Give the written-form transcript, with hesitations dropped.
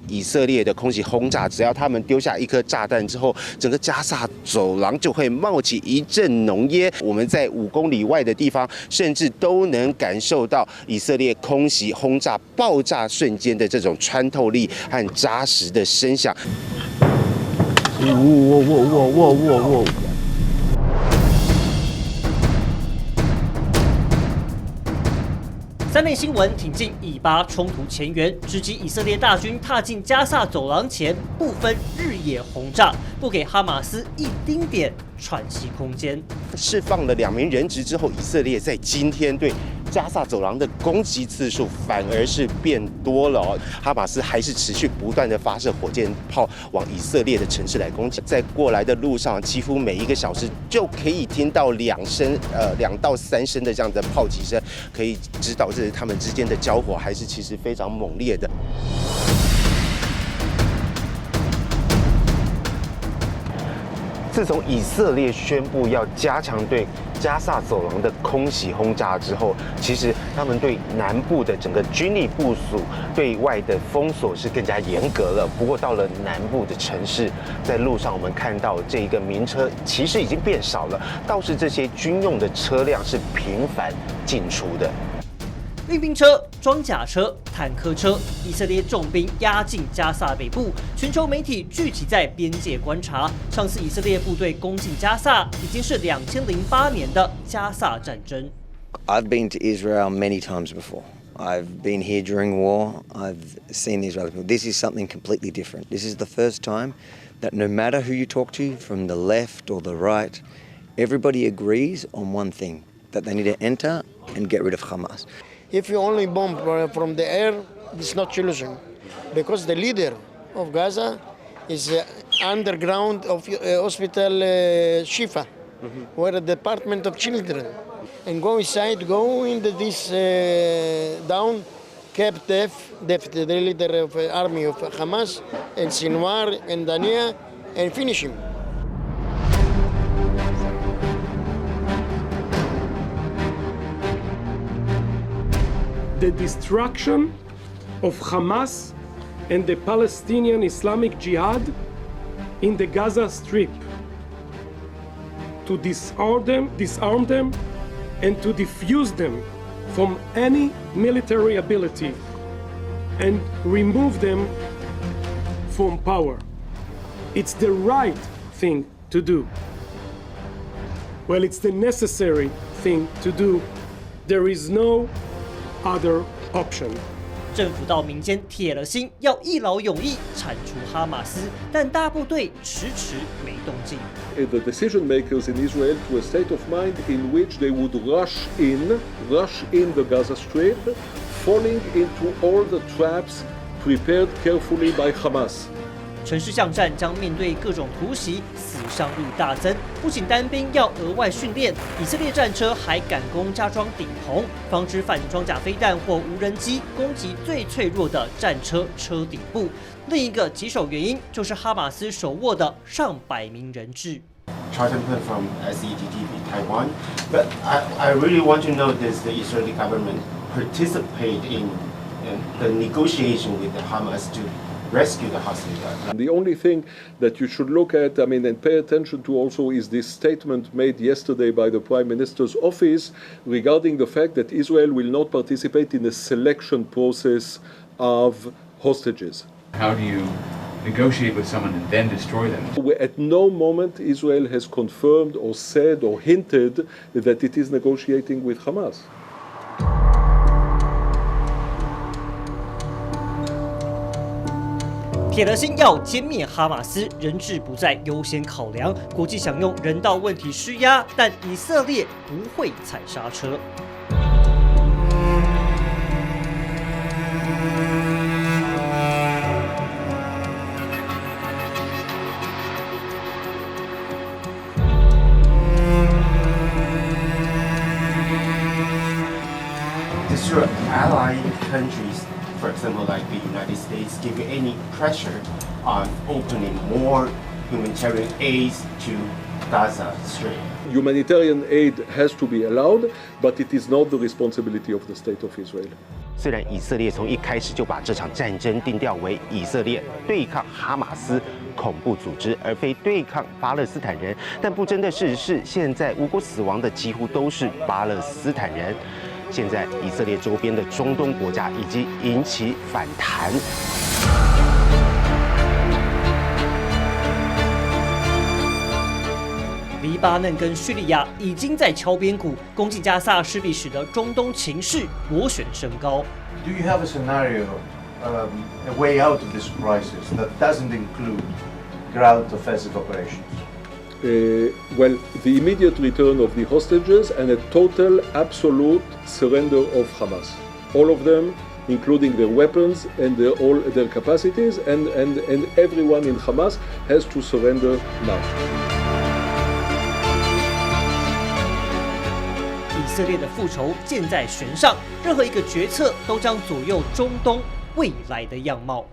以色列的空袭轰炸，只要他们丢下一颗炸弹之后，整个加萨走廊就会冒起一阵浓烟。我们在5公里外的地方，甚至都能感受到以色列空袭轰炸爆炸瞬间的这种穿透力和扎实的声响。3类新闻挺进以巴冲突前缘，直击以色列大军踏进加萨走廊前，不分日夜轰炸，不给哈马斯一丁点喘息空间。释放了2名人质之后，以色列在今天对加萨走廊的攻击次数反而是变多了哦。哈马斯还是持续不断的发射火箭炮往以色列的城市来攻击，在过来的路上，几乎每1个小时就可以听到2到3声的这样的炮击声，可以知道这是他们之间的交火还是其实非常猛烈的。自从以色列宣布要加强对加萨走廊的空袭轰炸之后，其实他们对南部的整个军力部署、对外的封锁是更加严格了。不过到了南部的城市，在路上我们看到这一个民车其实已经变少了，倒是这些军用的车辆是频繁进出的。运兵车、装甲车、坦克车，以色列重兵压进加萨北部，全球媒体聚集在边界观察。上次以色列部队攻进加萨，已经是2008年的加萨战争。I've been to Israel many times before. I've been here during war. I've seen the Israeli people. This is something completely different. This is the first time that no matter who you talk to, from the left or the right, everybody agrees on one thing, that they need to enter and get rid of Hamas. If you only bomb from the air, it's not solution, because the leader of Gaza is underground of hospital Shifa, where the Department of Children, and go inside, go into this down, kept the leader of army of Hamas, and Sinwar and Dania, and finish him. The destruction of Hamas and the Palestinian Islamic Jihad in the Gaza Strip, to disarm them, and to defuse them from any military ability and remove them from power. It's the right thing to do. Well, it's the necessary thing to do. There is no other option. 政府到民间铁了心要一劳永逸铲除哈马斯，但大部队迟迟没动静。The decision makers in Israel to a state of mind in which they would rush in the Gaza Strip, falling into all the traps prepared carefully by Hamas. 城市巷战将面对各种突袭，死伤率大增。不仅单兵要额外训练，以色列战车还赶工加装顶棚，防止反装甲飞弹或无人机攻击最脆弱的战车车顶部。另一个棘手原因就是哈马斯手握的上百名人质。Chartenpur from CETTV Taiwan, but I really want to know, does the Israeli government participate in the negotiation with the Hamas to rescue the hostages? The only thing that you should look at, and pay attention to also, is this statement made yesterday by the Prime Minister's office regarding the fact that Israel will not participate in the selection process of hostages. How do you negotiate with someone and then destroy them? At no moment Israel has confirmed or said or hinted that it is negotiating with Hamas. 铁了心要歼灭哈马斯，人质不再优先考量，国际想用人道问题施压，但以色列不会踩刹车。Does your ally countries, for example, like the United States, give you any pressure on opening more humanitarian aid to Gaza Strip? Humanitarian aid has to be allowed, but it is not the responsibility of the State of Israel. 虽然以色列从一开始就把这场战争定调为以色列对抗哈马斯恐怖组织，而非对抗巴勒斯坦人，但不争的事实是，现在无辜死亡的几乎都是巴勒斯坦人。现在以色列周边的中东国家已经引起反弹。黎巴嫩跟叙利亚已经在敲边鼓，攻击加萨势必使得中东情势螺旋升高。Do you have a scenario, a way out of this crisis that doesn't include ground offensive operations? Well, the immediate return of the hostages and a total, absolute surrender of Hamas. All of them, including their weapons and all their capacities, and everyone in Hamas has to surrender now. 以色列的复仇箭在弦上，任何一个决策都将左右中东未来的样貌。